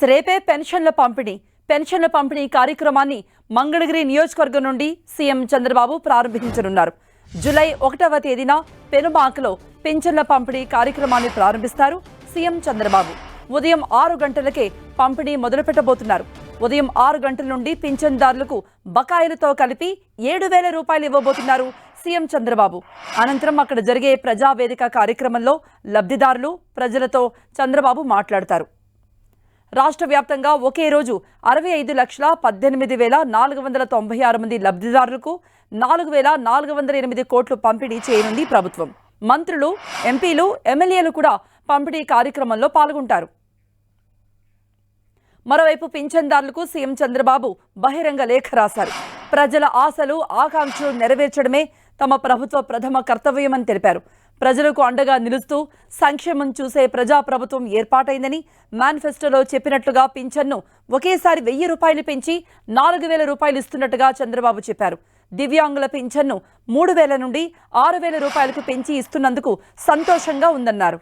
రేపే పెన్షన్ల పంపిణీ కార్యక్రమాన్ని మంగళగిరి నియోజకవర్గం నుండి సీఎం చంద్రబాబు ప్రారంభించనున్నారు. జూలై 1వ తేదీన పెనుమాకలో పెన్షన్ల పంపిణీ కార్యక్రమాన్ని ప్రారంభిస్తారు సీఎం చంద్రబాబు. ఉదయం 6 గంటలకే పంపిణీ మొదలుపెట్టబోతున్నారు. ఉదయం 6 గంటల నుండి పింఛన్దారులకు బకాయిలతో కలిపి 7,000 రూపాయలు ఇవ్వబోతున్నారు సీఎం చంద్రబాబు. అనంతరం అక్కడ జరిగే ప్రజావేదిక కార్యక్రమంలో లబ్ధిదారులు, ప్రజలతో చంద్రబాబు మాట్లాడతారు. రాష్ట్ర వ్యాప్తంగా ఒకే రోజు 65,18,496 మంది లబ్ధిదారులకు 4,408 కోట్లు పంపిణీ చేయనుంది ప్రభుత్వం. మంత్రులు, ఎంపీలు, ఎమ్మెల్యేలు కూడా పంపిణీ కార్యక్రమంలో పాల్గొంటారు. మరోవైపు పింఛన్దారులకు సీఎం చంద్రబాబు బహిరంగ లేఖ రాశారు. ప్రజల ఆశలు, ఆకాంక్షలు నెరవేర్చడమే తమ ప్రభుత్వ ప్రథమ కర్తవ్యమని తెలిపారు. ప్రజలకు అండగా నిలుస్తూ సంక్షేమం చూసే ప్రజాప్రభుత్వం ఏర్పాటైందని, మేనిఫెస్టోలో చెప్పినట్లుగా పింఛన్ను ఒకేసారి 1,000 రూపాయలు పెంచి 4,000 రూపాయలు ఇస్తున్నట్టుగా చంద్రబాబు చెప్పారు. దివ్యాంగుల పింఛన్ను 3,000 నుండి 6,000 రూపాయలకు పెంచి ఇస్తున్నందుకు సంతోషంగా ఉందన్నారు.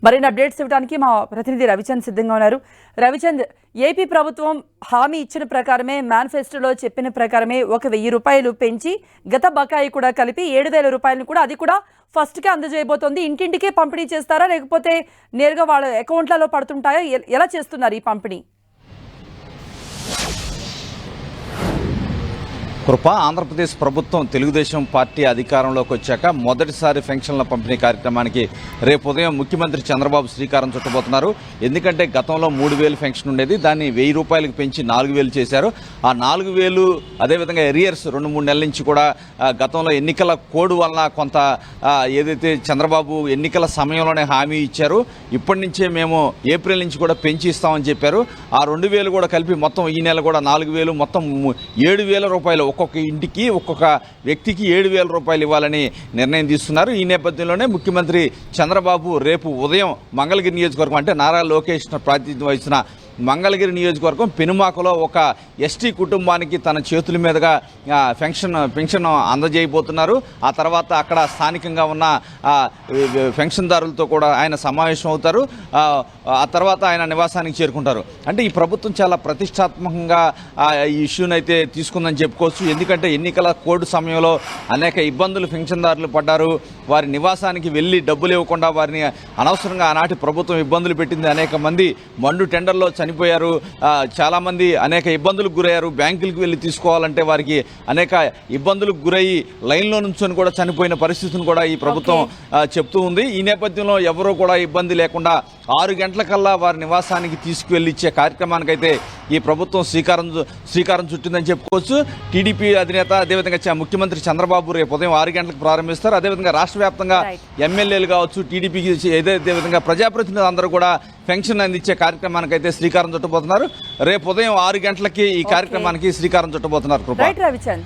మరిన్ని అప్డేట్స్ ఇవ్వడానికి మా ప్రతినిధి రవిచంద్ సిద్ధంగా ఉన్నారు. రవిచంద్, ఏపీ ప్రభుత్వం హామీ ఇచ్చిన ప్రకారమే, మేనిఫెస్టోలో చెప్పిన ప్రకారమే 1,000 రూపాయలు పెంచి గత బకాయి కూడా కలిపి 7,000 రూపాయలను కూడా అది కూడా ఫస్ట్కే అందజేయబోతోంది. ఇంటింటికే పంపిణీ చేస్తారా, లేకపోతే నేరుగా వాళ్ళ అకౌంట్లలో పడుతుంటాయా? ఎలా చేస్తున్నారు ఈ పంపిణీ? కృప, ఆంధ్రప్రదేశ్ ప్రభుత్వం తెలుగుదేశం పార్టీ అధికారంలోకి వచ్చాక మొదటిసారి పెన్షన్ల పంపిణీ కార్యక్రమానికి రేపు ఉదయం ముఖ్యమంత్రి చంద్రబాబు శ్రీకారం చుట్టబోతున్నారు. ఎందుకంటే గతంలో 3,000 పెన్షన్ ఉండేది, దాన్ని 1,000 రూపాయలకు పెంచి 4,000 చేశారు. ఆ 4,000 అదేవిధంగా ఎరియర్స్ 2-3 నెలల నుంచి కూడా గతంలో ఎన్నికల కోడ్ వలన కొంత ఏదైతే చంద్రబాబు ఎన్నికల సమయంలోనే హామీ ఇచ్చారు, ఇప్పటి నుంచే మేము ఏప్రిల్ నుంచి కూడా పెంచి ఇస్తామని చెప్పారు. ఆ 2,000 కూడా కలిపి మొత్తం ఈ నెల కూడా 4,000, మొత్తం 7,000 రూపాయలు ఒక్కొక్క ఇంటికి, ఒక్కొక్క వ్యక్తికి 7,000 రూపాయలు ఇవ్వాలని నిర్ణయం తీసుకున్నారు. ఈ నేపథ్యంలోనే ముఖ్యమంత్రి చంద్రబాబు రేపు ఉదయం మంగళగిరి నియోజకవర్గం, అంటే నారా లోకేష్ ప్రాతినిధ్యం వహిస్తున్న మంగళగిరి నియోజకవర్గం పెనుమాకలో ఒక ఎస్టీ కుటుంబానికి తన చేతుల మీదుగా పెన్షన్ అందజేయబోతున్నారు. ఆ తర్వాత అక్కడ స్థానికంగా ఉన్న పెన్షన్దారులతో కూడా ఆయన సమావేశం అవుతారు. ఆ తర్వాత ఆయన నివాసానికి చేరుకుంటారు. అంటే ఈ ప్రభుత్వం చాలా ప్రతిష్టాత్మకంగా ఈ ఇష్యూని అయితే తీసుకుందని చెప్పుకోవచ్చు. ఎందుకంటే ఎన్నికల కోడ్ సమయంలో అనేక ఇబ్బందులు పెన్షన్దారులు పడ్డారు. వారి నివాసానికి వెళ్ళి డబ్బులు ఇవ్వకుండా వారిని అనవసరంగా ఆనాటి ప్రభుత్వం ఇబ్బందులు పెట్టింది. అనేక మంది మండు టెండర్లో చనిపోయారు. చాలామంది అనేక ఇబ్బందులకు గురయ్యారు. బ్యాంకులకు వెళ్ళి తీసుకోవాలంటే వారికి అనేక ఇబ్బందులకు గురయ్యి లైన్లో నుంచొని కూడా చనిపోయిన పరిస్థితిని కూడా ఈ ప్రభుత్వం చెప్తూ ఉంది. ఈ నేపథ్యంలో ఎవరూ కూడా ఇబ్బంది లేకుండా 6 గంటలకల్లా వారి నివాసానికి తీసుకువెళ్ళి ఇచ్చే కార్యక్రమానికైతే ఈ ప్రభుత్వం శ్రీకారం చుట్టిందని చెప్పుకోవచ్చు. టీడీపీ అధినేత, అదేవిధంగా ముఖ్యమంత్రి చంద్రబాబు రేపు ఉదయం 6 గంటలకు ప్రారంభిస్తారు. అదేవిధంగా రాష్ట్ర వ్యాప్తంగా ఎమ్మెల్యేలు కావచ్చు, టీడీపీకి అదేవిధంగా ప్రజాప్రతినిధులు అందరూ కూడా పెన్షన్ అందించే కార్యక్రమానికి అయితే శ్రీకారం చుట్టబోతున్నారు. రేపు ఉదయం 6 గంటలకి ఈ కార్యక్రమానికి శ్రీకారం చుట్టబోతున్నారు. రవిచంద్.